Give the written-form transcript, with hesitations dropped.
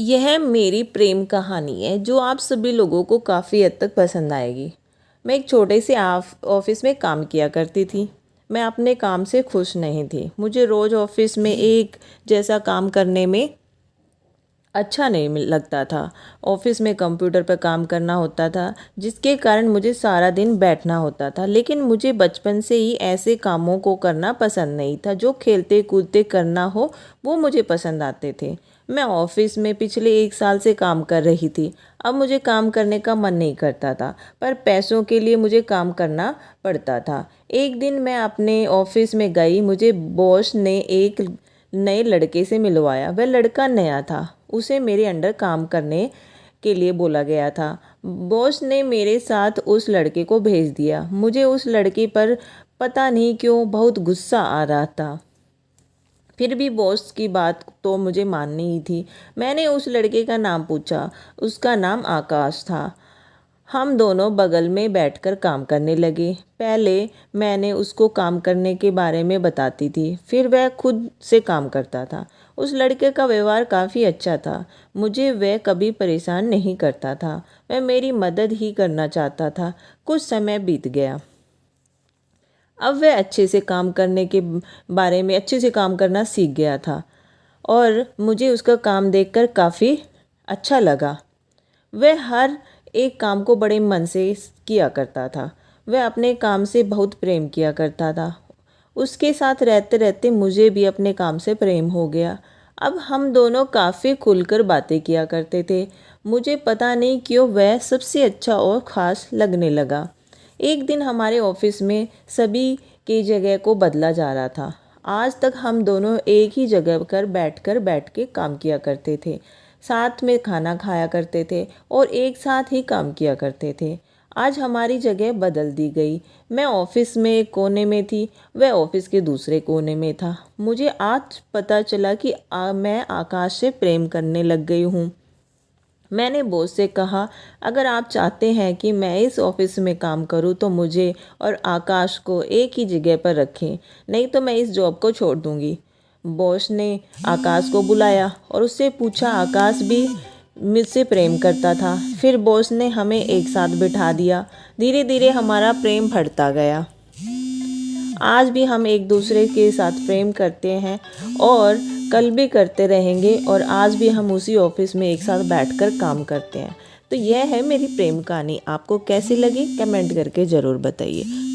यह मेरी प्रेम कहानी है जो आप सभी लोगों को काफ़ी हद तक पसंद आएगी। मैं एक छोटे से ऑफिस में काम किया करती थी। मैं अपने काम से खुश नहीं थी। मुझे रोज़ ऑफिस में एक जैसा काम करने में अच्छा नहीं लगता था। ऑफिस में कंप्यूटर पर काम करना होता था जिसके कारण मुझे सारा दिन बैठना होता था। लेकिन मुझे बचपन से ही ऐसे कामों को करना पसंद नहीं था। जो खेलते कूदते करना हो वो मुझे पसंद आते थे। मैं ऑफिस में पिछले 1 साल से काम कर रही थी। अब मुझे काम करने का मन नहीं करता था, पर पैसों के लिए मुझे काम करना पड़ता था। एक दिन मैं अपने ऑफिस में गई। मुझे बॉस ने एक नए लड़के से मिलवाया। वह लड़का नया था। उसे मेरे अंडर काम करने के लिए बोला गया था। बॉस ने मेरे साथ उस लड़के को भेज दिया। मुझे उस लड़के पर पता नहीं क्यों बहुत गुस्सा आ रहा था। फिर भी बॉस की बात तो मुझे माननी ही थी। मैंने उस लड़के का नाम पूछा। उसका नाम आकाश था। हम दोनों बगल में बैठकर काम करने लगे। पहले मैंने उसको काम करने के बारे में बताती थी, फिर वह खुद से काम करता था। उस लड़के का व्यवहार काफ़ी अच्छा था। मुझे वह कभी परेशान नहीं करता था। वह मेरी मदद ही करना चाहता था। कुछ समय बीत गया। अब वह अच्छे से काम करना सीख गया था और मुझे उसका काम देखकर काफ़ी अच्छा लगा। वह हर एक काम को बड़े मन से किया करता था। वह अपने काम से बहुत प्रेम किया करता था। उसके साथ रहते रहते मुझे भी अपने काम से प्रेम हो गया। अब हम दोनों काफ़ी खुलकर बातें किया करते थे। मुझे पता नहीं क्यों वह सबसे अच्छा और ख़ास लगने लगा। एक दिन हमारे ऑफिस में सभी की जगह को बदला जा रहा था। आज तक हम दोनों एक ही जगह पर बैठ के काम किया करते थे, साथ में खाना खाया करते थे और एक साथ ही काम किया करते थे। आज हमारी जगह बदल दी गई। मैं ऑफिस में एक कोने में थी, वह ऑफिस के दूसरे कोने में था। मुझे आज पता चला कि मैं आकाश से प्रेम करने लग गई हूँ। मैंने बॉस से कहा, अगर आप चाहते हैं कि मैं इस ऑफिस में काम करूं तो मुझे और आकाश को एक ही जगह पर रखें, नहीं तो मैं इस जॉब को छोड़ दूंगी। बॉस ने आकाश को बुलाया और उससे पूछा आकाश भी मुझसे प्रेम करता था। फिर बॉस ने हमें एक साथ बिठा दिया। धीरे धीरे हमारा प्रेम बढ़ता गया। आज भी हम एक दूसरे के साथ प्रेम करते हैं और कल भी करते रहेंगे और आज भी हम उसी ऑफिस में एक साथ बैठकर काम करते हैं। तो यह है मेरी प्रेम कहानी। आपको कैसी लगी कमेंट करके ज़रूर बताइए।